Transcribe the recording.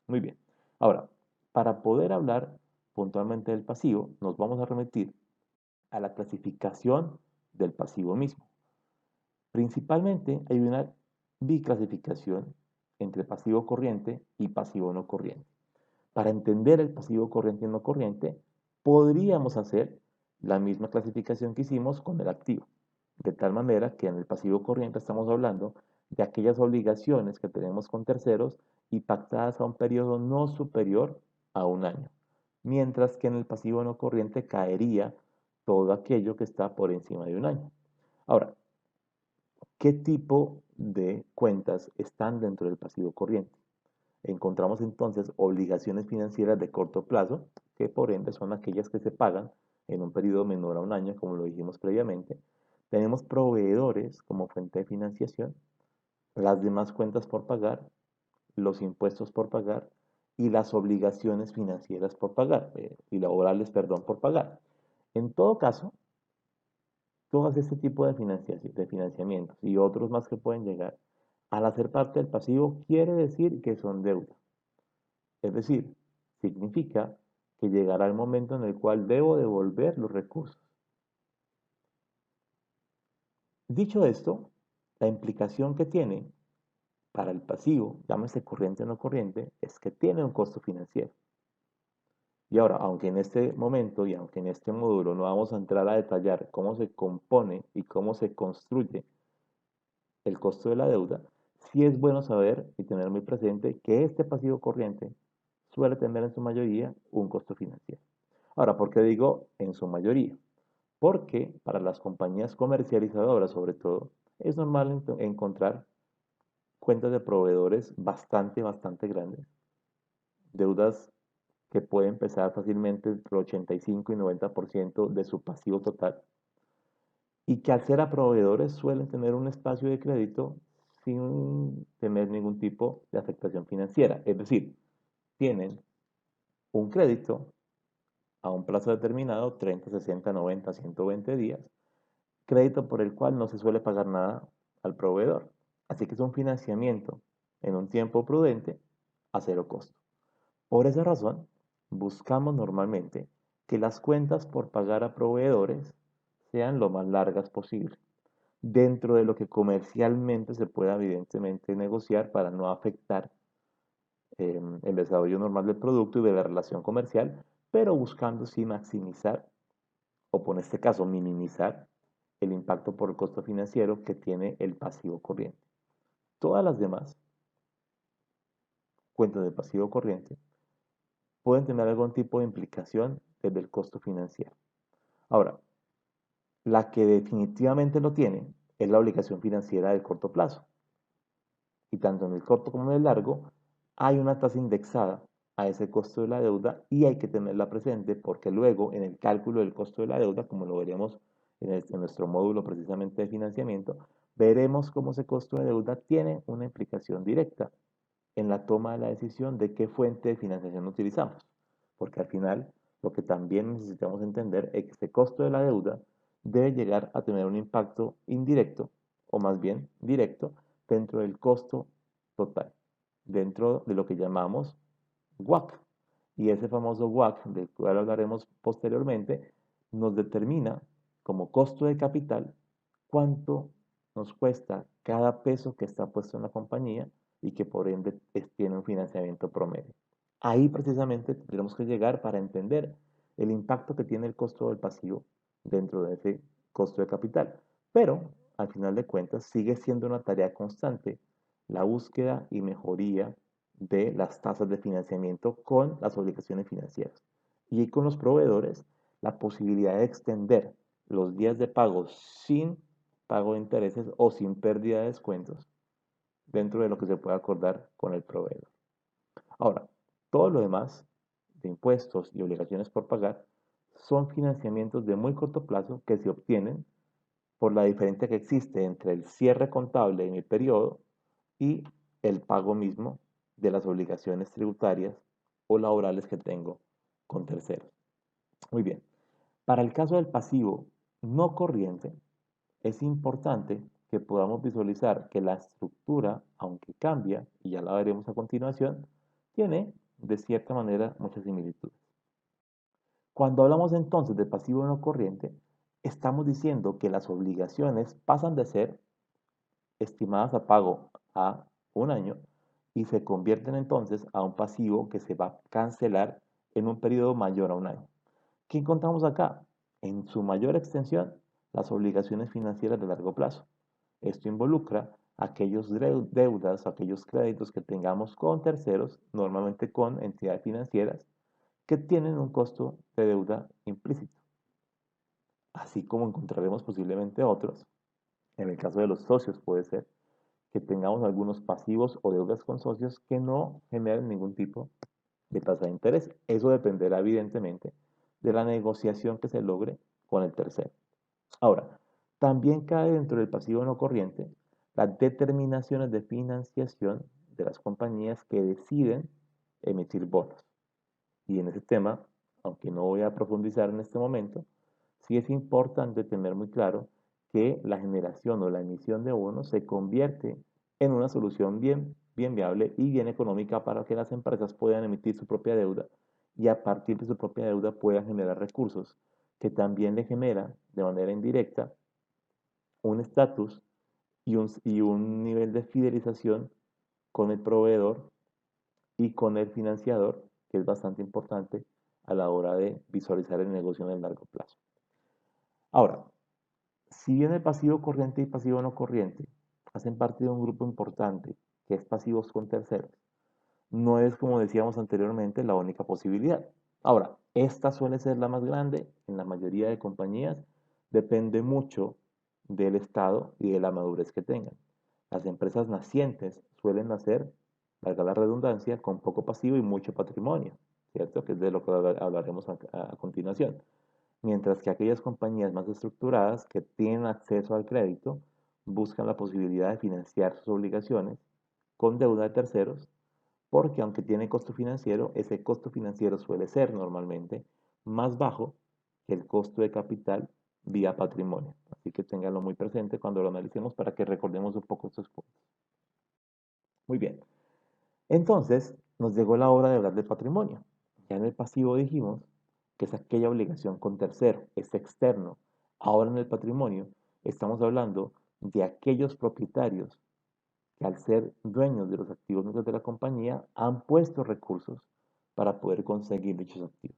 Muy bien. Ahora, para poder hablar puntualmente del pasivo, nos vamos a remitir a la clasificación del pasivo mismo. Principalmente hay una biclasificación entre pasivo corriente y pasivo no corriente. Para entender el pasivo corriente y no corriente, podríamos hacer la misma clasificación que hicimos con el activo. De tal manera que en el pasivo corriente estamos hablando de aquellas obligaciones que tenemos con terceros y pactadas a un periodo no superior a un año. Mientras que en el pasivo no corriente caería todo aquello que está por encima de un año. Ahora, ¿qué tipo de cuentas están dentro del pasivo corriente? Encontramos entonces obligaciones financieras de corto plazo, que por ende son aquellas que se pagan en un periodo menor a un año, como lo dijimos previamente. Tenemos proveedores como fuente de financiación, las demás cuentas por pagar, los impuestos por pagar y las obligaciones financieras por pagar, y laborales, perdón, por pagar. En todo caso, todo este tipo de financiamientos y otros más que pueden llegar, al hacer parte del pasivo, quiere decir que son deuda. Es decir, significa que llegará el momento en el cual debo devolver los recursos. Dicho esto, la implicación que tiene para el pasivo, llámese corriente o no corriente, es que tiene un costo financiero. Y ahora, aunque en este momento y aunque en este módulo no vamos a entrar a detallar cómo se compone y cómo se construye el costo de la deuda, sí es bueno saber y tener muy presente que este pasivo corriente suele tener en su mayoría un costo financiero. Ahora, ¿por qué digo en su mayoría? Porque para las compañías comercializadoras, sobre todo, es normal encontrar cuentas de proveedores bastante grandes, deudas que pueden pesar fácilmente entre el 85 y 90% de su pasivo total, y que al ser a proveedores suelen tener un espacio de crédito sin tener ningún tipo de afectación financiera. Es decir, tienen un crédito a un plazo determinado, 30, 60, 90, 120 días, crédito por el cual no se suele pagar nada al proveedor. Así que es un financiamiento en un tiempo prudente a cero costo. Por esa razón, buscamos normalmente que las cuentas por pagar a proveedores sean lo más largas posible, dentro de lo que comercialmente se pueda evidentemente negociar para no afectar el desarrollo normal del producto y de la relación comercial, pero buscando sí maximizar, o por este caso minimizar, el impacto por el costo financiero que tiene el pasivo corriente. Todas las demás cuentas de pasivo corriente pueden tener algún tipo de implicación desde el costo financiero. Ahora, la que definitivamente lo tiene es la obligación financiera del corto plazo. Y tanto en el corto como en el largo hay una tasa indexada a ese costo de la deuda y hay que tenerla presente porque luego en el cálculo del costo de la deuda, como lo veremos en nuestro módulo precisamente de financiamiento, veremos cómo ese costo de deuda tiene una implicación directa en la toma de la decisión de qué fuente de financiación utilizamos. Porque al final lo que también necesitamos entender es que este costo de la deuda debe llegar a tener un impacto indirecto, o más bien directo, dentro del costo total, dentro de lo que llamamos WACC. Y ese famoso WACC, del cual hablaremos posteriormente, nos determina como costo de capital cuánto nos cuesta cada peso que está puesto en la compañía y que por ende tiene un financiamiento promedio. Ahí precisamente tendremos que llegar para entender el impacto que tiene el costo del pasivo dentro de ese costo de capital. Pero, al final de cuentas, sigue siendo una tarea constante la búsqueda y mejoría de las tasas de financiamiento con las obligaciones financieras. Y con los proveedores, la posibilidad de extender los días de pago sin pago de intereses o sin pérdida de descuentos dentro de lo que se puede acordar con el proveedor. Ahora, todo lo demás de impuestos y obligaciones por pagar son financiamientos de muy corto plazo que se obtienen por la diferencia que existe entre el cierre contable de mi periodo y el pago mismo de las obligaciones tributarias o laborales que tengo con terceros. Muy bien. Para el caso del pasivo no corriente, es importante que podamos visualizar que la estructura, aunque cambia, y ya la veremos a continuación, tiene de cierta manera muchas similitudes. Cuando hablamos entonces de pasivo no corriente, estamos diciendo que las obligaciones pasan de ser estimadas a pago a un año y se convierten entonces a un pasivo que se va a cancelar en un periodo mayor a un año. ¿Qué encontramos acá? En su mayor extensión, las obligaciones financieras de largo plazo. Esto involucra aquellos deudas, aquellos créditos que tengamos con terceros, normalmente con entidades financieras, que tienen un costo de deuda implícito, así como encontraremos posiblemente otros. En el caso de los socios puede ser que tengamos algunos pasivos o deudas con socios que no generen ningún tipo de tasa de interés. Eso dependerá evidentemente de la negociación que se logre con el tercero. Ahora, también cae dentro del pasivo no corriente las determinaciones de financiación de las compañías que deciden emitir bonos. Y en ese tema, aunque no voy a profundizar en este momento, sí es importante tener muy claro que la generación o la emisión de bonos se convierte en una solución bien viable y bien económica para que las empresas puedan emitir su propia deuda y a partir de su propia deuda puedan generar recursos que también le genera de manera indirecta un estatus y un nivel de fidelización con el proveedor y con el financiador, que es bastante importante a la hora de visualizar el negocio en el largo plazo. Ahora, si bien el pasivo corriente y pasivo no corriente hacen parte de un grupo importante que es pasivos con terceros, no es, como decíamos anteriormente, la única posibilidad. Ahora, esta suele ser la más grande en la mayoría de compañías, depende mucho del estado y de la madurez que tengan. Las empresas nacientes suelen nacer, valga la redundancia, con poco pasivo y mucho patrimonio, ¿cierto? Que es de lo que hablaremos a continuación. Mientras que aquellas compañías más estructuradas que tienen acceso al crédito buscan la posibilidad de financiar sus obligaciones con deuda de terceros, porque aunque tiene costo financiero, ese costo financiero suele ser normalmente más bajo que el costo de capital vía patrimonio. Así que ténganlo muy presente cuando lo analicemos para que recordemos un poco estos puntos. Muy bien. Entonces, nos llegó la hora de hablar del patrimonio. Ya en el pasivo dijimos que es aquella obligación con tercero, es externo. Ahora en el patrimonio estamos hablando de aquellos propietarios que al ser dueños de los activos netos de la compañía han puesto recursos para poder conseguir dichos activos.